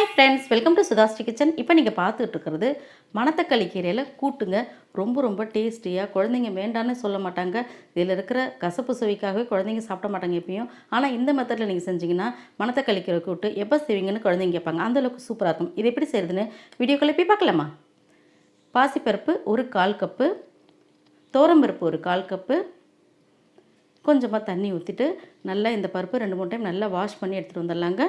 Hi friends, welcome to SudhaSri kitchen. இப்போ நீங்கள் பார்த்துட்டு இருக்கிறது மணத்தக்காளி கீரையில் கூட்டுங்க. ரொம்ப ரொம்ப டேஸ்டியாக, குழந்தைங்க வேண்டான்னு சொல்ல மாட்டாங்க. இதில் இருக்கிற கசப்பு சுவைக்காகவே குழந்தைங்க சாப்பிட மாட்டாங்க எப்பயும். ஆனால் இந்த மெத்தடில் நீங்கள் செஞ்சிங்கன்னா மணத்தக்காளி கீரை கூட்டு எப்போ செய்வீங்கன்னு குழந்தைங்க கேட்பாங்க. அந்தளவுக்கு சூப்பராக இருக்கும். இது எப்படி செய்கிறதுன்னு வீடியோக்குள்ளே போய் பார்க்கலாமா? பாசிப்பருப்பு ஒரு 1/4 கப்பு, தோரம்பருப்பு ஒரு 1/4 கப்பு, கொஞ்சமாக தண்ணி ஊற்றிட்டு நல்லா இந்த பருப்பு 2-3 டைம் நல்லா வாஷ் பண்ணி எடுத்துகிட்டு வந்துடலாங்க.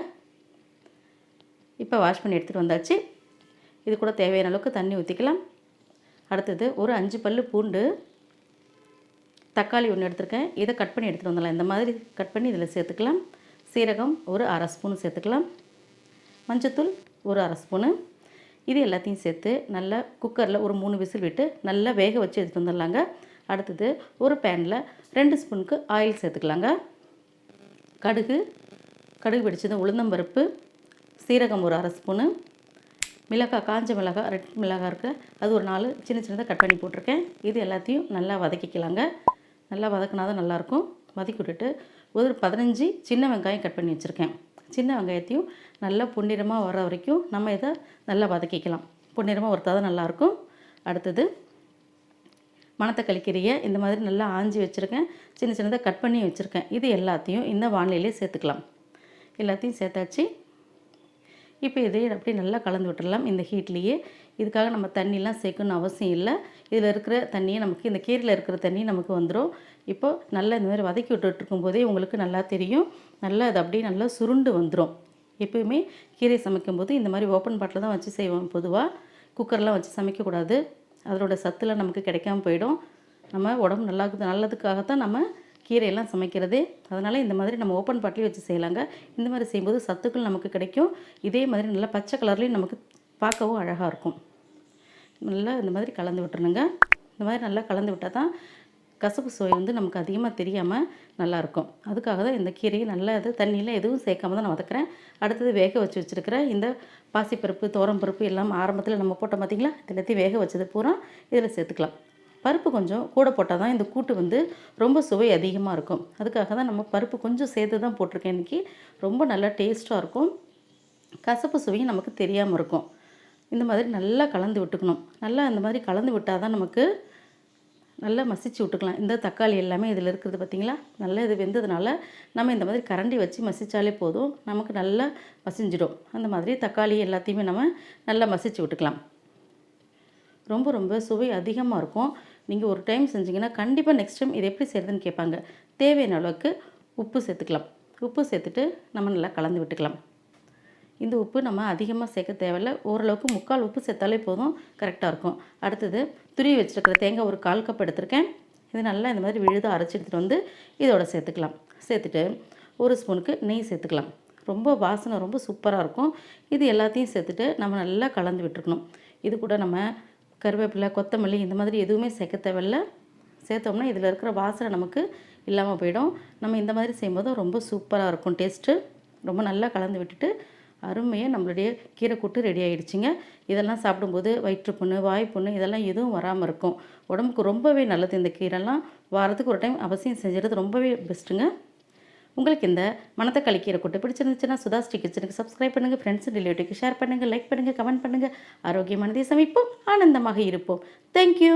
இப்போ வாஷ் பண்ணி எடுத்துகிட்டு வந்தாச்சு. இது கூட தேவையான அளவுக்கு தண்ணி ஊற்றிக்கலாம். அடுத்தது ஒரு 5 பல்லு பூண்டு, தக்காளி ஒன்று எடுத்துருக்கேன். இதை கட் பண்ணி எடுத்துகிட்டு வந்துடலாம். இந்த மாதிரி கட் பண்ணி இதில் சேர்த்துக்கலாம். சீரகம் ஒரு 1/2 ஸ்பூன் சேர்த்துக்கலாம். மஞ்சத்தூள் ஒரு 1/2 ஸ்பூனு. இது எல்லாத்தையும் சேர்த்து நல்லா குக்கரில் ஒரு 3 விசில் விட்டு நல்லா வேக வச்சு எடுத்துகிட்டு வந்துடலாங்க. அடுத்தது ஒரு பேனில் 2 ஸ்பூனுக்கு ஆயில் சேர்த்துக்கலாங்க. கடுகு வெடிச்சது, உளுந்தம்பருப்பு, சீரகம் ஒரு 1/2 ஸ்பூனு, மிளகாய், காஞ்ச மிளகாய், ரெட் மிளகாய் இருக்குது, அது ஒரு 4 சின்னதாக கட் பண்ணி போட்டிருக்கேன். இது எல்லாத்தையும் நல்லா வதக்கிக்கலாங்க. நல்லா வதக்கினா தான் நல்லாயிருக்கும். வதக்கி விட்டுட்டு ஒரு 15 சின்ன வெங்காயம் கட் பண்ணி வச்சுருக்கேன். சின்ன வெங்காயத்தையும் நல்லா பொன்னிறமாக வர வரைக்கும் நம்ம இதை நல்லா வதக்கிக்கலாம். பொன்னிறமாக வறுத்தா தான் நல்லாயிருக்கும். அடுத்தது மணத்தக்காளி கீரையை இந்த மாதிரி நல்லா ஆஞ்சி வச்சுருக்கேன். சின்னதாக கட் பண்ணி வச்சுருக்கேன். இது எல்லாத்தையும் இந்த வானிலையிலே சேர்த்துக்கலாம். எல்லாத்தையும் சேர்த்தாச்சு. இப்போ இதை அப்படியே நல்லா கலந்து விட்டுடலாம் இந்த ஹீட்லேயே. இதுக்காக நம்ம தண்ணிலாம் சேர்க்கணும்னு அவசியம் இல்லை. இதில் இருக்கிற தண்ணியை நமக்கு, இந்த கீரையில் இருக்கிற தண்ணி நமக்கு வந்துடும். இப்போது நல்லா இந்த மாதிரி வதக்கி விட்டுட்டு இருக்கும்போதே உங்களுக்கு நல்லா தெரியும். நல்லா அது அப்படியே நல்லா சுருண்டு வந்துடும். எப்போயுமே கீரை சமைக்கும்போது இந்த மாதிரி ஓப்பன் பாட்டில் தான் வச்சு செய்வோம். பொதுவாக குக்கர்லாம் வச்சு சமைக்கக்கூடாது. அதோட சத்துலாம் நமக்கு கிடைக்காம போயிடும். நம்ம உடம்பு நல்லதுக்காகத்தான் நம்ம கீரையெல்லாம் சமைக்கிறதே. அதனால் இந்த மாதிரி நம்ம ஓப்பன் பாட்டிலே வச்சு செய்யலாங்க. இந்த மாதிரி செய்யும்போது சத்துக்கள் நமக்கு கிடைக்கும். இதே மாதிரி நல்லா பச்சை கலர்லேயும் நமக்கு பார்க்கவும் அழகாக இருக்கும். நல்லா இந்த மாதிரி கலந்து விட்டுருணுங்க. இந்த மாதிரி நல்லா கலந்து விட்டால் தான் கசப்பு சுவை நமக்கு அதிகமாக தெரியாமல் நல்லாயிருக்கும். அதுக்காக தான் இந்த கீரையை நல்லா தண்ணியில் எதுவும் சேர்க்காம தான் நான் வதக்குறேன். அடுத்தது வேக வச்சு வச்சுருக்கிற இந்த பாசிப்பருப்பு, தோரம்பருப்பு எல்லாம் ஆரம்பத்தில் நம்ம போட்டோம் பார்த்திங்களா, எல்லாத்தையும் வேக வச்சது பூரா இதில் சேர்த்துக்கலாம். பருப்பு கொஞ்சம் கூட போட்டால் தான் இந்த கூட்டு ரொம்ப சுவை அதிகமாக இருக்கும். அதுக்காக தான் நம்ம பருப்பு கொஞ்சம் சேர்த்து தான் போட்டிருக்கேன் இன்றைக்கி. ரொம்ப நல்லா டேஸ்ட்டாக இருக்கும். கசப்பு சுவையும் நமக்கு தெரியாமல் இருக்கும். இந்த மாதிரி நல்லா கலந்து விட்டுக்கணும். நல்லா இந்த மாதிரி கலந்து விட்டால் தான் நமக்கு நல்லா மசிச்சு விட்டுக்கலாம். இந்த தக்காளி எல்லாமே இதில் இருக்கிறது பார்த்திங்களா, நல்லா இது வெந்ததுனால நம்ம இந்த மாதிரி கரண்டி வச்சு மசித்தாலே போதும், நமக்கு நல்லா மசிஞ்சிடும். அந்த மாதிரி தக்காளி எல்லாத்தையுமே நம்ம நல்லா மசிச்சு விட்டுக்கலாம். ரொம்ப ரொம்ப சுவை அதிகமாக இருக்கும். நீங்கள் ஒரு டைம் செஞ்சிங்கன்னா கண்டிப்பாக நெக்ஸ்ட் டைம் இது எப்படி செய்கிறதுன்னு கேட்பாங்க. தேவையான அளவுக்கு உப்பு சேர்த்துக்கலாம். உப்பு சேர்த்துட்டு நம்ம நல்லா கலந்து விட்டுக்கலாம். இந்த உப்பு நம்ம அதிகமாக சேர்க்க தேவையில்லை. ஓரளவுக்கு 3/4 உப்பு சேர்த்தாலே போதும், கரெக்டாக இருக்கும். அடுத்தது துருவி வச்சுருக்கிற தேங்காய் ஒரு 1/4 கப் எடுத்திருக்கேன். இது நல்லா இந்த மாதிரி விழுதாக அரைச்சி எடுத்துகிட்டு வந்து இதோட சேர்த்துக்கலாம். சேர்த்துட்டு ஒரு ஸ்பூனுக்கு நெய் சேர்த்துக்கலாம். ரொம்ப வாசனை ரொம்ப சூப்பராக இருக்கும். இது எல்லாத்தையும் சேர்த்துட்டு நம்ம நல்லா கலந்து விட்டுருக்கணும். இது கூட நம்ம கருவேப்பிலை, கொத்தமல்லி இந்த மாதிரி எதுவுமே சேர்க்க தேவையில்லை. சேர்த்தோம்னா இதில் இருக்கிற வாசனை நமக்கு இல்லாமல் போயிடும். நம்ம இந்த மாதிரி செய்யும்போது ரொம்ப சூப்பராக இருக்கும் டேஸ்ட்டு. ரொம்ப நல்லா கலந்து விட்டுட்டு அருமையாக நம்மளுடைய கீரை கூட்டு ரெடி ஆகிடுச்சிங்க. இதெல்லாம் சாப்பிடும்போது வயிற்றுப்புண்ணு, வாய்ப்புண்ணு இதெல்லாம் எதுவும் வராமல் இருக்கும். உடம்புக்கு ரொம்பவே நல்லது. இந்த கீரைலாம் வாரத்துக்கு ஒரு டைம் அவசியம் செஞ்சுறது ரொம்பவே பெஸ்ட்டுங்க. உங்களுக்கு இந்த மணத்தக்காளி கீரை கூட்டு பிடிச்சிருந்துச்சுன்னா SudhaSri கிச்சனுக்கு சப்ஸ்கிரைப் பண்ணுங்கள். ஃப்ரெண்ட்ஸ் ரிலேட்டிவ்க்கு ஷேர் பண்ணுங்கள், லைக் பண்ணுங்கள், கமெண்ட் பண்ணுங்கள். ஆரோக்கியமானதை சமைப்போம், ஆனந்தமாக இருப்போம். தேங்க்யூ.